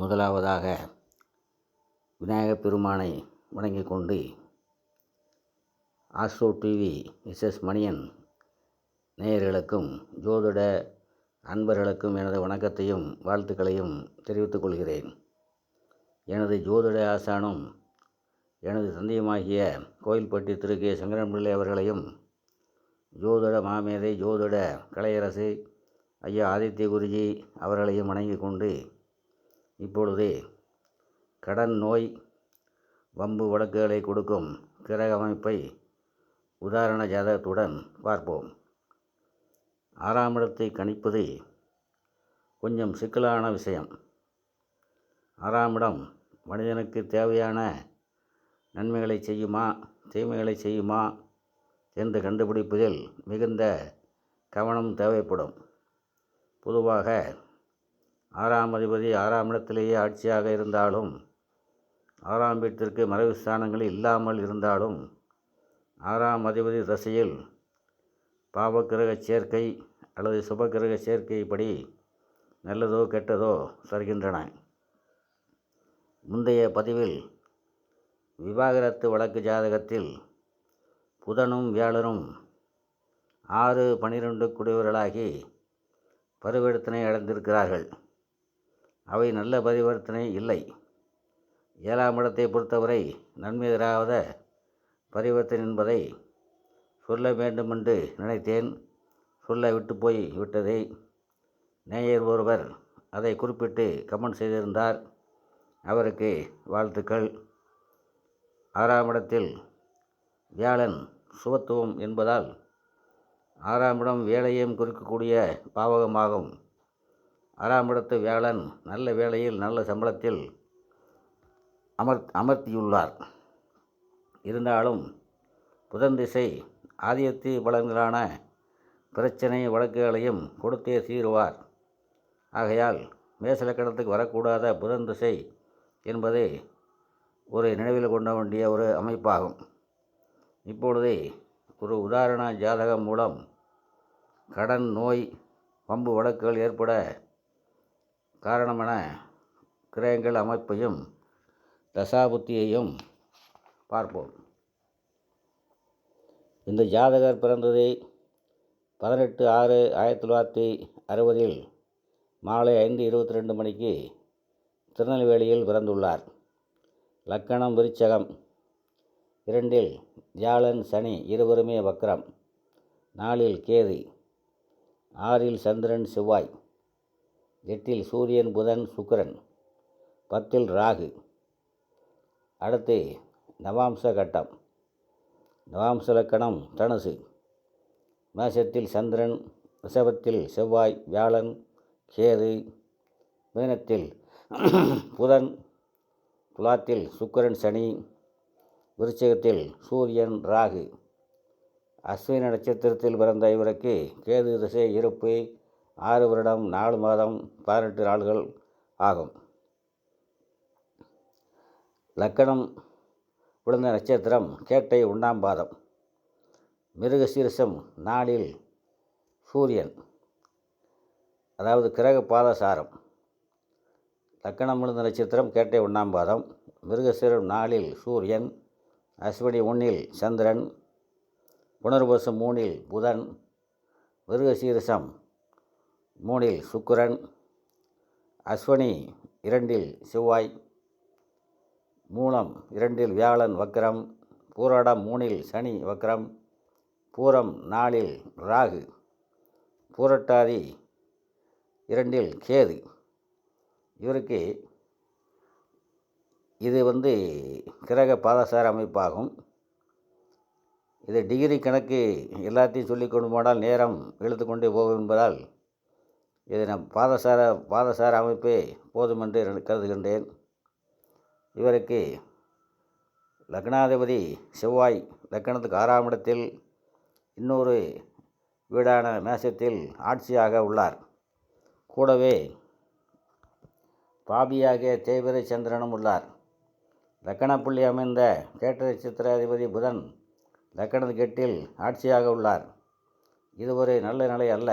முதலாவதாக விநாயகப் பெருமானை வணங்கிக் கொண்டு ஆஸ்ட்ரோ டிவி எஸ்எஸ் மணியன் நேயர்களுக்கும் ஜோதிட அன்பர்களுக்கும் எனது வணக்கத்தையும் வாழ்த்துக்களையும் தெரிவித்துக் கொள்கிறேன். எனது ஜோதிட ஆசானும் எனது தந்தையுமாகிய கோயில்பட்டி திரு கே. சங்கரன்பிள்ளை அவர்களையும், ஜோதிட மாமேதை ஜோதிட கலையரசு ஐயா ஆதித்ய குருஜி அவர்களையும் வணங்கிக் கொண்டு இப்பொழுது கடன், நோய், வம்பு வழக்குகளை கொடுக்கும் கிரக அமைப்பை உதாரண ஜாதகத்துடன் பார்ப்போம். 6ஆம் இடத்தை கணிப்பது கொஞ்சம் சிக்கலான விஷயம். 6ஆம் இடம் மனிதனுக்கு தேவையான நன்மைகளை செய்யுமா தீமைகளை செய்யுமா என்று கண்டுபிடிப்பதில் மிகுந்த கவனம் தேவைப்படும். பொதுவாக 6ஆம் அதிபதி 6ஆம் இடத்திலேயே ஆட்சியாக இருந்தாலும், 6ஆம் வீட்டிற்கு மறைவு ஸ்தானங்கள் இல்லாமல் இருந்தாலும், 6ஆம் அதிபதி தசையில் பாவக்கிரக சேர்க்கை அல்லது சுபக்கிரக சேர்க்கைப்படி நல்லதோ கெட்டதோ தருகின்றன. முந்தைய பதிவில் விவாகரத்து வழக்கு ஜாதகத்தில் புதனும் வியாழனும் 6-12 குடியவர்களாகி பரிவர்த்தனை அடைந்திருக்கிறார்கள். அவை நல்ல பரிவர்த்தனை இல்லை. 7ஆம் இடத்தை பொறுத்தவரை நன்மை தராத பரிவர்த்தனை என்பதை சொல்ல வேண்டுமென்று நினைத்தேன். சொல்ல விட்டு போய் விட்டதை நேயர் ஒருவர் அதை குறிப்பிட்டு கமெண்ட் செய்திருந்தார். அவருக்கு வாழ்த்துக்கள். 6ஆம் இடத்தில் வியாழன் சுபத்துவம் என்பதால் 6ஆம் இடம் வேலையையும் குறிக்கக்கூடிய பாவகமாகும். 6ஆம் இடத்து வியாழன் நல்ல வேலையில் நல்ல சம்பளத்தில் அமர்த்தியுள்ளார். இருந்தாலும் புதன் திசை ஆதியத்து பலன்களான பிரச்சனை வழக்குகளையும் கொடுத்தே தீருவார். ஆகையால் மேசலக்கணத்துக்கு வரக்கூடாத புதன் திசை என்பது ஒரு நினைவில் கொள்ள வேண்டிய ஒரு அமைப்பாகும். இப்பொழுது ஒரு உதாரண ஜாதகம் மூலம் கடன், நோய், வம்பு வழக்குகள் ஏற்பட காரணமான கிரகங்கள் அமைப்பையும் தசாபுத்தியையும் பார்ப்போம். இந்த ஜாதகர் பிறந்தது 18/6/1960 மாலை 5:22 மணிக்கு திருநெல்வேலியில் பிறந்துள்ளார். லக்கணம் விருச்சகம். 2இல் வியாழன், சனி இருவருமே வக்ரம். 4இல் கேது. 6இல் சந்திரன், செவ்வாய். 8இல் சூரியன், புதன், சுக்கிரன். 10இல் ராகு. அடுத்து நவாம்ச கட்டம். நவாம்ச லக்கணம் தனுசு. மேஷத்தில் சந்திரன், ரிஷபத்தில் செவ்வாய், வியாழன், கேது. மீனத்தில் புதன், துலாத்தில் சுக்கிரன், சனி. விருச்சிகத்தில் சூரியன், ராகு. அஸ்வினி நட்சத்திரத்தில் பிறந்த இவருக்கு கேது திசை இருப்பு 6 வருடம் 4 மாதம் 18 நாள்கள் ஆகும். லக்கணம் விழுந்த நட்சத்திரம் கேட்டை 1ஆம் பாதம். மிருகசீரிஷம் 4இல் சூரியன், அதாவது கிரக பாதசாரம். லக்கணம் விழுந்த நட்சத்திரம் கேட்டை 1ஆம் பாதம். மிருகசீரம் 4இல் சூரியன். அஸ்வினி 1இல் சந்திரன். புனர்வசம் 3இல் புதன். மிருகசீரிஷம் 3இல் சுக்கிரன். அஸ்வினி 2இல் செவ்வாய். மூலம் 2இல் வியாழன் வக்ரம். பூராடம் 3இல் சனி வக்ரம். பூரம் 4இல் ராகு. பூரட்டாதி 2இல் கேது. இவருக்கு இது கிரக பாதசார அமைப்பாகும். இது டிகிரி கணக்கு எல்லாத்தையும் சொல்லிக் கொண்டு போனால் நேரம் இழுத்து கொண்டே போகும் என்பதால் இது நம் பாதசார அமைப்பே போதும் என்று கருதுகின்றேன். இவருக்கு லக்னாதிபதி செவ்வாய் லக்கணத்துக்கு 6ஆம் இடத்தில் இன்னொரு வீடான மேஷத்தில் ஆட்சியாக உள்ளார். கூடவே பாபியாக தேய்பிரை சந்திரனும் உள்ளார். லக்கணப்புள்ளி அமைந்த கேட்ட நட்சத்திராதிபதி புதன் லக்கணத்துக்கு 8இல் ஆட்சியாக உள்ளார். இது ஒரு நல்ல நிலை அல்ல.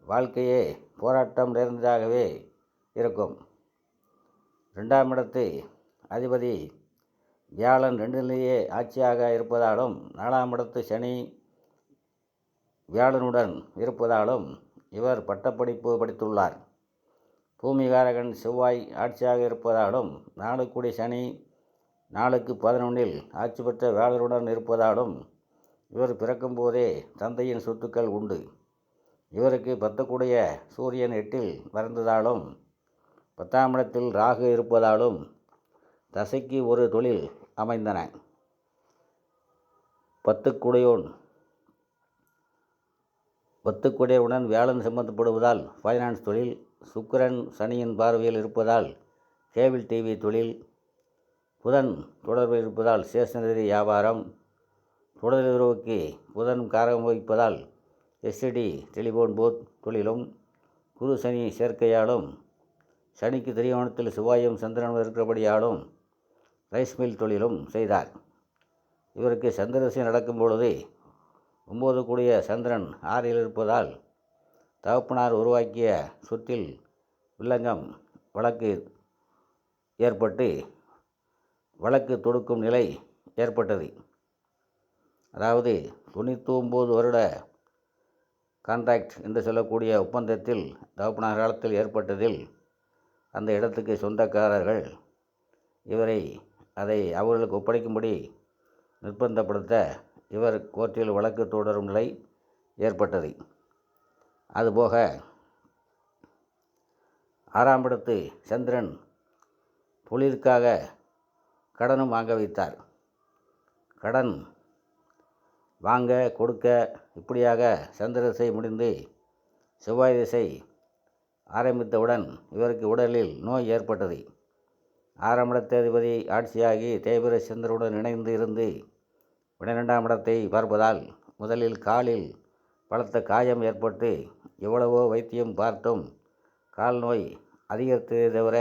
வாழ்க்கையே போராட்டம் நிறைந்ததாகவே இருக்கும். 2ஆம் இடத்து அதிபதி வியாழன் 2லேயே ஆட்சியாக இருப்பதாலும் 4ஆம் இடத்து சனி வியாழனுடன் இருப்பதாலும் இவர் பட்டப்படிப்பு படித்துள்ளார். பூமிகாரகன் செவ்வாய் ஆட்சியாக இருப்பதாலும் 4 கூடிய சனி 4க்கு 11 ஆட்சி பெற்ற வியாழனுடன் இருப்பதாலும் இவர் பிறக்கும்போதே தந்தையின் சொத்துக்கள் உண்டு. இவருக்கு 10 கூடிய சூரியன் 8ல் மறைந்ததாலும் 10ஆம் இடத்தில் ராகு இருப்பதாலும் தசைக்கு ஒரு தொழில் அமைந்தன. 10 கூடையவுடன் வியாழன் சம்பந்தப்படுவதால் ஃபைனான்ஸ் தொழில், சுக்கிரன் சனியின் பார்வையில் இருப்பதால் கேபிள் டிவி தொழில், புதன் தொடர்பில் இருப்பதால் ஸ்டேஷனரி வியாபாரம், தொடர்புறவுக்கு புதன் காரகம் வகிப்பதால் எஸ்டிடி டெலிஃபோன் பூத் தொழிலும், குரு சனி சேர்க்கையாலும் சனிக்கு திரிகோணத்தில் செவ்வாயும் சந்திரனும் இருக்கிறபடியாலும் ரைஸ் மில் தொழிலும் செய்தார். இவருக்கு சந்திரதசை நடக்கும் பொழுது 9 கூடிய சந்திரன் 6ல் இருப்பதால் தகப்பனார் உருவாக்கிய சொத்தில் வில்லங்கம் வழக்கு ஏற்பட்டு வழக்கு தொடுக்கும் நிலை ஏற்பட்டது. அதாவது 99 வருட கான்ட்ராக்ட் என்று சொல்லக்கூடிய ஒப்பந்தத்தில் தகப்பனார் காலத்தில் ஏற்பட்டதில் அந்த இடத்துக்கு சொந்தக்காரர்கள் இவரை அதை அவர்களுக்கு ஒப்படைக்கும்படி நிர்பந்தப்படுத்த இவர் கோர்ட்டில் வழக்கு தொடரும் நிலை ஏற்பட்டது. அதுபோக 6ஆம் இடத்து சந்திரன் தொழிலுக்காக கடனும் வாங்க வைத்தார். கடன் வாங்க கொடுக்க இப்படியாக சந்திர திசை முடிந்து செவ்வாய் திசை ஆரம்பித்தவுடன் இவருக்கு உடலில் நோய் ஏற்பட்டது. 6ஆம் இடத்து அதிபதி ஆட்சியாகி தேய்பிர சந்திரனுடன் இணைந்து இருந்து 12ஆம் இடத்தை பார்ப்பதால் முதலில் காலில் பலத்த காயம் ஏற்பட்டு எவ்வளவோ வைத்தியம் பார்த்தும் கால் நோய் அதிகரித்ததை தவிர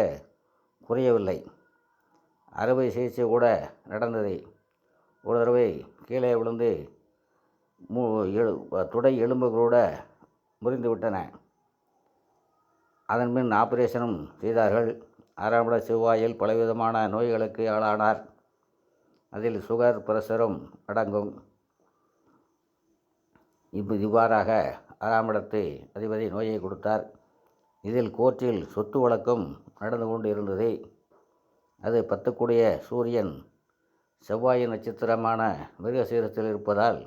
குறையவில்லை. அறுவை சிகிச்சை கூட நடந்தது. ஒரு தடவை கீழே விழுந்து துடை எலும்புகளோட முறிந்து விட்டன. அதன்பின் ஆபரேஷனும் செய்தார்கள். 6ஆம் இட செவ்வாயில் பலவிதமான நோய்களுக்கு ஆளானார். அதில் சுகர், பிரஷரும் அடங்கும். இவ்வாறாக 6ஆம் இடத்து அதிபதி நோயை கொடுத்தார். இதில் கோர்ட்டில் சொத்து வழக்கும் நடந்து கொண்டு இருந்தது. அது 10 கூடிய சூரியன் செவ்வாயின் நட்சத்திரமான மிருகசீரத்தில் இருப்பதால்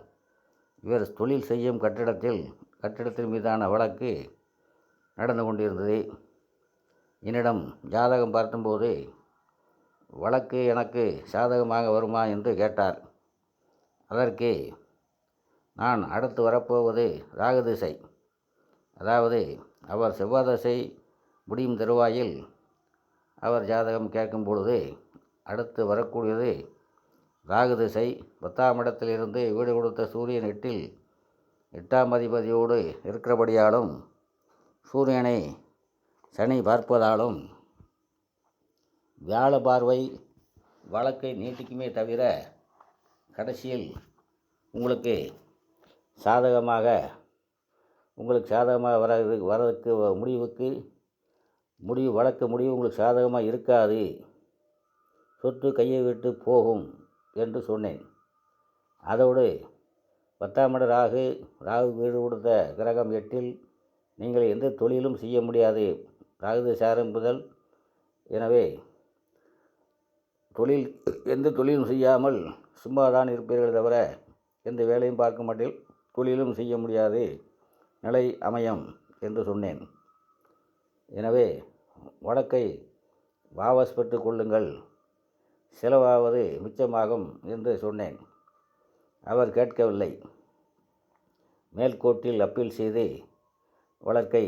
இவர் தொழில் செய்யும் கட்டிடத்தின் மீதான வழக்கு நடந்து கொண்டிருந்தது. என்னிடம் ஜாதகம் பார்த்தபோது வழக்கு எனக்கு சாதகமாக வருமா என்று கேட்டார். அதற்கு நான் அடுத்து வரப்போவது ராகு திசை, அதாவது அவர் செவ்வாய் திசை முடியும் தருவாயில் அவர் ஜாதகம் கேட்கும் பொழுது அடுத்து வரக்கூடியது ராகு திசை. 10ஆம் இடத்திலிருந்து வீடு கொடுத்த சூரியன் 8ஆம் அதிபதியோடு இருக்கிறபடியாலும் சூரியனை சனி பார்ப்பதாலும் வியாழ பார்வை வழக்கை நீட்டிக்குமே தவிர கடைசியில் உங்களுக்கு சாதகமாக வரதுக்கு வழக்கு முடிவு உங்களுக்கு சாதகமாக இருக்காது, சொத்து கையை விட்டு போகும் என்று சொன்னேன். அதோடு 10ஆம் இட ராகு வீடு கொடுத்த கிரகம் 8ல் நீங்கள் எந்த தொழிலும் செய்ய முடியாது. ராகு திசை ஆரம்பித்தல். எனவே எந்த தொழிலும் செய்யாமல் சும்மா தான் இருப்பீர்கள் தவிர எந்த வேலையும் பார்க்க மாட்டீர்கள், தொழிலும் செய்ய முடியாது நிலை அமையும் என்று சொன்னேன். எனவே வழக்கை வாபஸ் பெற்று கொள்ளுங்கள், செலவாவது மிச்சமாகும் என்று சொன்னேன். அவர் கேட்கவில்லை. மேல்கோர்ட்டில் அப்பீல் செய்து வழக்கை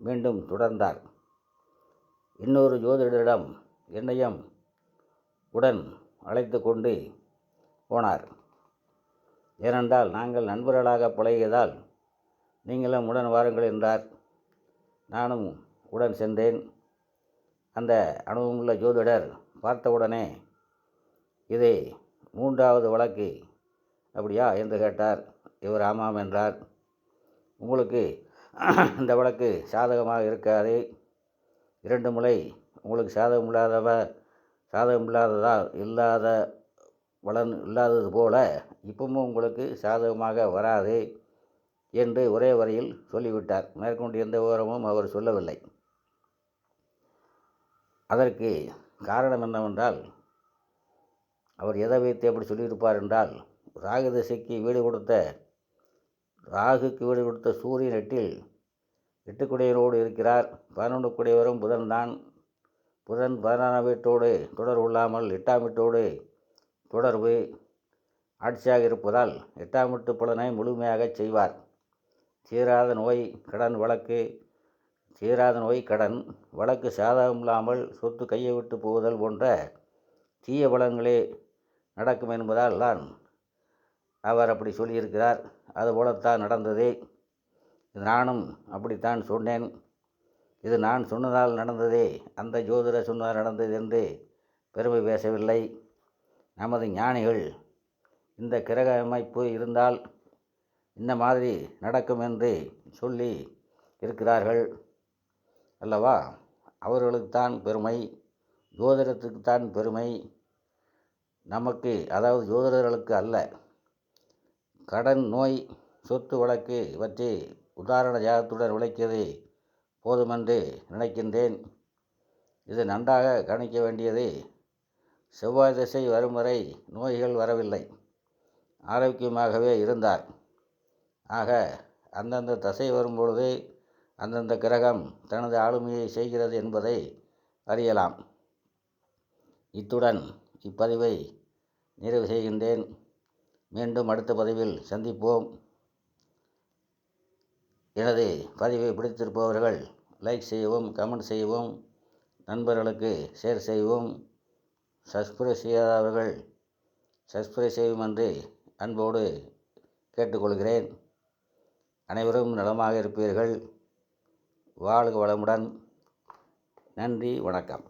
மீண்டும் தொடர்ந்தார். இன்னொரு ஜோதிடரிடம் என்னையும் உடன் அழைத்து கொண்டு போனார். ஏனென்றால் நாங்கள் நண்பர்களாக பழகியதால் நீங்களும் உடன் வாருங்கள் என்றார். நானும் உடன் சென்றேன். அந்த அனுபவமுள்ள ஜோதிடர் பார்த்தவுடனே இது 3வது வழக்கு அப்படியா என்று கேட்டார். இவர் ஆமாம் என்றார். உங்களுக்கு இந்த வழக்கு சாதகமாக இருக்காது, 2 முறை உங்களுக்கு சாதகம் இல்லாத பலன் இல்லாதது போல இப்பவும் உங்களுக்கு சாதகமாக வராது என்று ஒரே வரியில் சொல்லிவிட்டார். மேற்கொண்டு எந்த விவரமும் அவர் சொல்லவில்லை. அதற்கு காரணம் என்னவென்றால், அவர் எதை வைத்து எப்படி சொல்லியிருப்பார் என்றால், ராகுக்கு வீடு கொடுத்த சூரியன் 8 இருக்கிறார். 11 குடையவரும் புதன் தான். புதன் 16ஆம் வீட்டோடு தொடர்பு இல்லாமல் 8ஆம் வீட்டோடு தொடர்பு ஆட்சியாக இருப்பதால் 8ஆம் வீட்டு பலனை முழுமையாக செய்வார். தீராத நோய் கடன் வழக்கு சாதகம் இல்லாமல் சொத்து கையை விட்டு போகுதல் போன்ற தீய பலன்களே நடக்கும் என்பதால் தான் அவர் அப்படி சொல்லியிருக்கிறார். அதுபோலத்தான் நடந்தது. நானும் அப்படித்தான் சொன்னேன். இது நான் சொன்னதால் நடந்ததே, அந்த ஜோதிடர் சொன்னதால் நடந்தது என்று பெருமை பேசவில்லை. நமது ஞானிகள் இந்த கிரக அமைப்பு இருந்தால் இந்த மாதிரி நடக்கும் என்று சொல்லி இருக்கிறார்கள் அல்லவா? அவர்களுக்குத்தான் பெருமை, ஜோதிடத்துக்குத்தான் பெருமை, நமக்கு, அதாவது ஜோதிடர்களுக்கு அல்ல. கடன், நோய், சொத்து வழக்கு இவற்றை உதாரண ஜாதகத்துடன் விளக்கியது போதுமென்று நினைக்கின்றேன். இது நன்றாக கவனிக்க வேண்டியது, செவ்வாய் திசை வரும் வரை நோய்கள் வரவில்லை, ஆரோக்கியமாகவே இருந்தார். ஆக அந்தந்த தசை வரும்பொழுது அந்தந்த கிரகம் தனது ஆளுமையை செய்கிறது என்பதை அறியலாம். இத்துடன் இப்பதிவை நிறைவு செய்கின்றேன். மீண்டும் அடுத்த பதிவில் சந்திப்போம். எனது பதிவை பிடித்திருப்பவர்கள் லைக் செய்யவும், கமெண்ட் செய்யவும், நண்பர்களுக்கு ஷேர் செய்யவும், சப்ஸ்கிரைப் செய்யாதவர்கள் சப்ஸ்கிரைப் செய்யும் என்று அன்போடு கேட்டுக்கொள்கிறேன். அனைவரும் நலமாக இருப்பீர்கள். வாழ்க வளமுடன். நன்றி, வணக்கம்.